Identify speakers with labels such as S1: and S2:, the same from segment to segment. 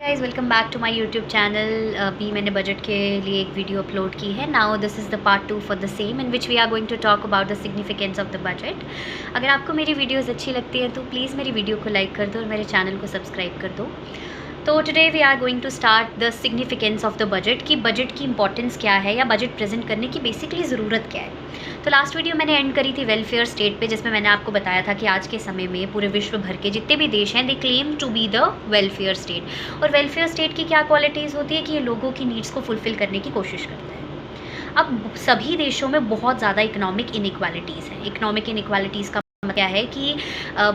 S1: Guys welcome back to my YouTube channel. अभी मैंने budget के लिए एक वीडियो अपलोड की है। Now this is the part 2 for the same in which we are going to talk about the significance of the budget. अगर आपको मेरी वीडियोस अच्छी लगती हैं तो प्लीज़ मेरी वीडियो को लाइक कर दो और मेरे चैनल को सब्सक्राइब कर दो। तो today we are going to start the significance of the budget कि बजट की इंपॉर्टेंस क्या है या बजट प्रेजेंट करने की बेसिकली ज़रूरत क्या है। तो लास्ट वीडियो मैंने एंड करी थी वेलफेयर स्टेट पे, जिसमें मैंने आपको बताया था कि आज के समय में पूरे विश्व भर के जितने भी देश हैं they claim to be the welfare state. और वेलफेयर स्टेट की क्या क्वालिटीज़ होती है कि ये लोगों की नीड्स को फुलफ़िल करने की कोशिश करता है। अब सभी देशों में बहुत ज़्यादा इकोनॉमिक इनइक्वालिटीज़ हैं। इकोनॉमिक इनइक्वालिटीज़ का क्या है कि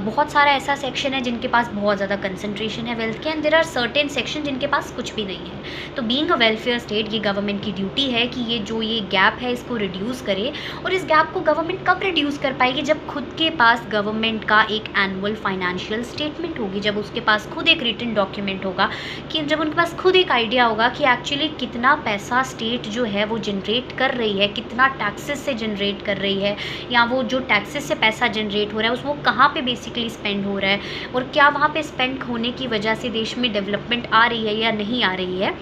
S1: बहुत सारा ऐसा सेक्शन है जिनके पास बहुत ज़्यादा कंसंट्रेशन है वेल्थ के, and there are certain section जिनके पास कुछ भी नहीं है। तो बीइंग अ वेलफेयर स्टेट ये गवर्नमेंट की ड्यूटी है कि ये गैप है इसको रिड्यूस करे। और इस गैप को गवर्नमेंट कब रिड्यूस कर पाएगी? जब खुद के पास गवर्नमेंट का एक एनुअल फाइनेंशियल स्टेटमेंट होगी, जब उसके पास खुद एक रिटन डॉक्यूमेंट होगा, कि जब उनके पास खुद एक आइडिया होगा कि एक्चुअली कितना पैसा स्टेट जो है वो जनरेट कर रही है, कितना टैक्सेस से जनरेट कर रही है, या वो जो टैक्सेस से पैसा जनरेट हो रहा है उस वो कहाँ पे बेसिकली स्पेंड हो रहा है, और क्या वहाँ पे स्पेंड होने की वजह से देश में डेवलपमेंट आ रही है या नहीं आ रही है।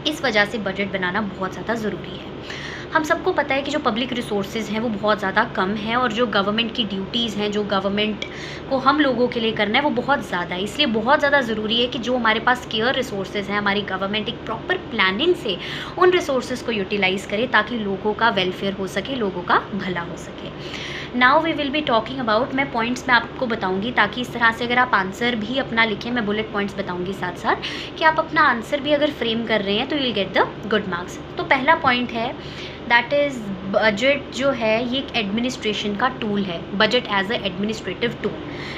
S1: इस वजह से बजट बनाना बहुत ज़्यादा ज़रूरी है। हम सबको पता है कि जो पब्लिक रिसोर्सेज हैं वो बहुत ज़्यादा कम है, और जो गवर्नमेंट की ड्यूटीज़ हैं, जो गवर्नमेंट को हम लोगों के लिए करना है वो बहुत ज़्यादा है। इसलिए बहुत ज़्यादा ज़रूरी है कि जो हमारे पास स्केयर रिसोर्सेज हैं, हमारी गवर्नमेंट एक प्रॉपर प्लानिंग से उन रिसोर्सेज को यूटिलाइज़ करे ताकि लोगों का वेलफेयर हो सके, लोगों का भला हो सके। Now we will be talking about, मैं पॉइंट्स में आपको बताऊंगी ताकि इस तरह से अगर आप आंसर भी अपना लिखें, मैं बुलेट पॉइंट्स बताऊंगी साथ साथ कि आप अपना आंसर भी अगर फ्रेम कर रहे हैं तो you will get the good marks. तो पहला पॉइंट है दैट इज़ बजट जो है ये एक एडमिनिस्ट्रेशन का टूल है। Budget as a administrative tool.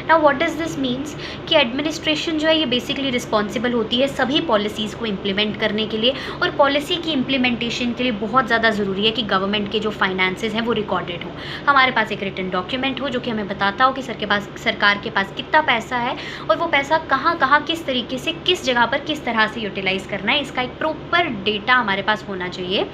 S1: Now what does this means कि एडमिनिस्ट्रेशन जो है ये बेसिकली रिस्पॉन्सिबल होती है सभी पॉलिसीज़ को इम्प्लीमेंट करने के लिए, और पॉलिसी की इम्प्लीमेंटेशन के लिए बहुत ज़्यादा ज़रूरी है कि गवर्नमेंट के जो फाइनेंसेस हैं वो रिकॉर्डेड हो, हमारे पास एक रिटन डॉक्यूमेंट हो जो कि हमें बताता हो कि सरकार के पास कितना पैसा है और वो पैसा कहाँ कहाँ किस तरीके से किस जगह पर किस तरह से यूटिलाइज़ करना है। इसका एक प्रॉपर डेटा हमारे पास होना चाहिए।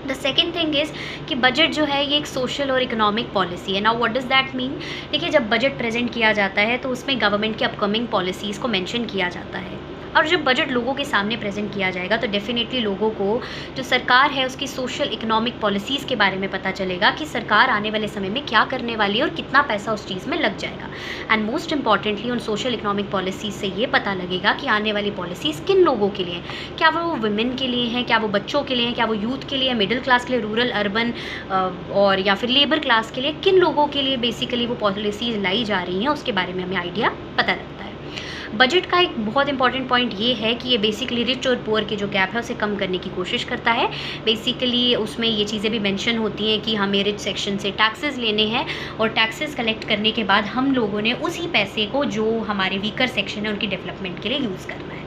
S1: द सेकेंड थिंग इज़ कि बजट जो है ये एक सोशल और इकोनॉमिक पॉलिसी है। Now what does that mean? देखिए, जब बजट प्रेजेंट किया जाता है तो उसमें गवर्नमेंट की अपकमिंग पॉलिसीज़ को मेंशन किया जाता है, और जब बजट लोगों के सामने प्रेजेंट किया जाएगा तो डेफिनेटली लोगों को जो सरकार है उसकी सोशल इकोनॉमिक पॉलिसीज़ के बारे में पता चलेगा कि सरकार आने वाले समय में क्या करने वाली है और कितना पैसा उस चीज़ में लग जाएगा। एंड मोस्ट इंपॉर्टेंटली उन सोशल इकोनॉमिक पॉलिसीज़ से ये पता लगेगा कि आने वाली पॉलिसीज़ किन लोगों के लिए हैं। क्या वो वुमेन के लिए हैं, क्या वो बच्चों के लिए हैं, क्या वो यूथ के लिए, मिडिल क्लास के लिए, रूरल अर्बन और या फिर लेबर क्लास के लिए, किन लोगों के लिए बेसिकली वो पॉलिसीज़ लाई जा रही हैं, उसके बारे में हमें आइडिया पता लगता है। बजट का एक बहुत इंपॉर्टेंट पॉइंट ये है कि ये बेसिकली रिच और पुअर के जो गैप है उसे कम करने की कोशिश करता है। बेसिकली उसमें ये चीज़ें भी मेंशन होती हैं कि हमें रिच सेक्शन से टैक्सेस लेने हैं, और टैक्सेस कलेक्ट करने के बाद हम लोगों ने उसी पैसे को जो हमारे वीकर सेक्शन है उनकी डेवलपमेंट के लिए यूज़ करना है।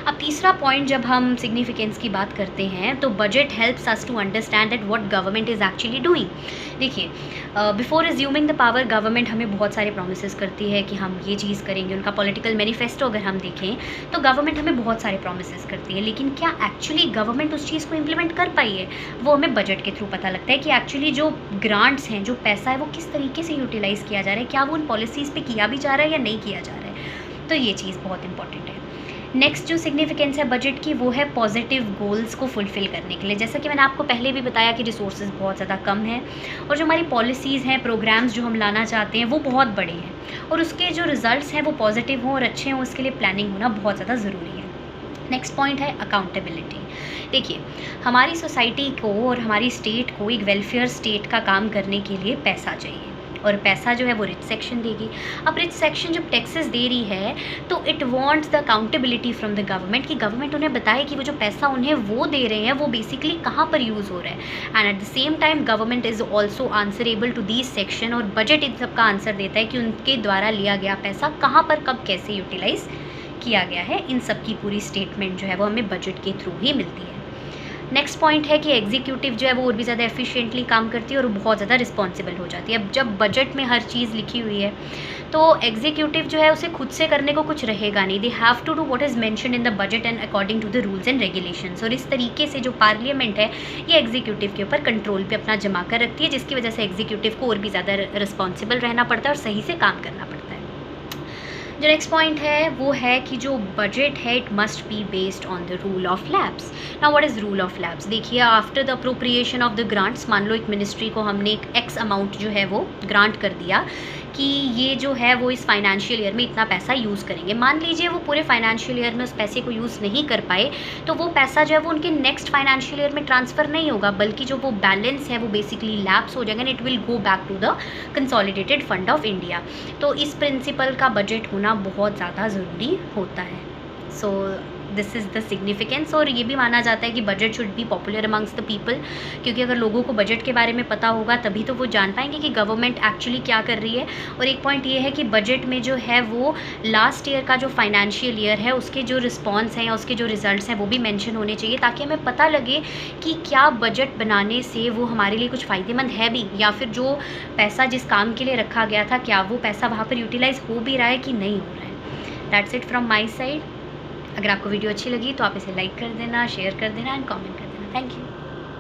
S1: अब तीसरा पॉइंट, जब हम सिग्निफिकेंस की बात करते हैं तो budget helps us to understand that what government is actually doing. देखिए, before assuming the power government हमें बहुत सारे प्रोमिसेस करती है कि हम ये चीज़ करेंगे। उनका पॉलिटिकल मैनिफेस्टो अगर हम देखें तो गवर्नमेंट हमें बहुत सारे प्रोमिसेस करती है, लेकिन क्या एक्चुअली गवर्नमेंट उस चीज़ को इम्प्लीमेंट कर पाई है, वो हमें बजट के थ्रू पता लगता है कि एक्चुअली जो ग्रांट्स हैं, जो पैसा है, वो किस तरीके से यूटिलाइज़ किया जा रहा है, क्या वो उन पॉलिसीज़ पे किया भी जा रहा है या नहीं किया जा रहा है। तो ये चीज़ बहुत इंपॉर्टेंट है। नेक्स्ट जो सिग्निफिकेंस है बजट की वो है पॉजिटिव गोल्स को फुलफ़िल करने के लिए। जैसा कि मैंने आपको पहले भी बताया कि रिसोर्सेज बहुत ज़्यादा कम हैं, और जो हमारी पॉलिसीज़ हैं, प्रोग्राम्स जो हम लाना चाहते हैं वो बहुत बड़े हैं, और उसके जो रिज़ल्ट्स हैं वो पॉजिटिव हों और अच्छे हों, उसके लिए प्लानिंग होना बहुत ज़्यादा ज़रूरी है। नेक्स्ट पॉइंट है अकाउंटेबिलिटी। देखिए, हमारी सोसाइटी को और हमारी स्टेट को एक वेलफेयर स्टेट का काम करने के लिए पैसा चाहिए, और पैसा जो है वो रिच सेक्शन देगी। अब रिच सेक्शन जब टैक्सेस दे रही है तो it wants the accountability from the government, कि गवर्नमेंट उन्हें बताए कि वो जो पैसा उन्हें वो दे रहे हैं वो बेसिकली कहाँ पर यूज़ हो रहा है। And at the same time government is also answerable to these section, और बजट इन सबका आंसर देता है कि उनके द्वारा लिया गया पैसा कहाँ पर कब कैसे यूटिलाइज़ किया गया है। इन सब की पूरी स्टेटमेंट जो है वो हमें बजट के थ्रू ही मिलती है। नेक्स्ट पॉइंट है कि एग्जीक्यूटिव जो है वो और भी ज़्यादा एफिशिएंटली काम करती है और बहुत ज़्यादा रिस्पॉन्सिबल हो जाती है। अब जब बजट में हर चीज़ लिखी हुई है तो एग्जीक्यूटिव जो है उसे खुद से करने को कुछ रहेगा नहीं। They have to do what is mention in the budget and according to the rules and regulations. और इस तरीके से जो पार्लियामेंट है ये एग्जीक्यूटिव के ऊपर कंट्रोल पे अपना जमा कर रखती है, जिसकी वजह से एग्जीक्यूटिव को और भी ज़्यादा रिस्पॉन्सिबल रहना पड़ता है और सही से काम करना पड़ता है। जो नेक्स्ट पॉइंट है वो है कि जो बजट है it must be based on the rule of lapse. Now what is rule of lapse? देखिए, after the appropriation of the grants, मान लो एक मिनिस्ट्री को हमने एक एक्स अमाउंट जो है वो ग्रांट कर दिया कि ये जो है वो इस फाइनेंशियल ईयर में इतना पैसा यूज़ करेंगे। मान लीजिए वो पूरे फाइनेंशियल ईयर में उस पैसे को यूज़ नहीं कर पाए, तो वो पैसा जो है वो उनके नेक्स्ट फाइनेंशियल ईयर में ट्रांसफ़र नहीं होगा, बल्कि जो वो बैलेंस है वो बेसिकली लैप्स हो जाएगा and it will go back to the consolidated fund of India. तो इस प्रिंसिपल का बजट होना बहुत ज़्यादा ज़रूरी होता है। So this is the significance. और ये भी माना जाता है कि budget should be popular amongst the people, क्योंकि अगर लोगों को बजट के बारे में पता होगा तभी तो वो जान पाएंगे कि गवर्नमेंट एक्चुअली क्या कर रही है। और एक पॉइंट ये है कि बजट में जो है वो लास्ट ईयर का जो फाइनेंशियल ईयर है उसके जो रिस्पॉन्स हैं या उसके जो रिजल्ट्स हैं वो भी मेंशन होने चाहिए, ताकि हमें पता लगे कि क्या बजट बनाने से वो हमारे लिए कुछ फ़ायदेमंद है भी, या फिर जो पैसा जिस काम के लिए रखा गया था क्या वो पैसा वहाँ पर यूटिलाइज़ हो भी रहा है कि नहीं हो रहा है। That's it from my side. अगर आपको वीडियो अच्छी लगी तो आप इसे लाइक कर देना, शेयर कर देना एंड कमेंट कर देना। Thank you.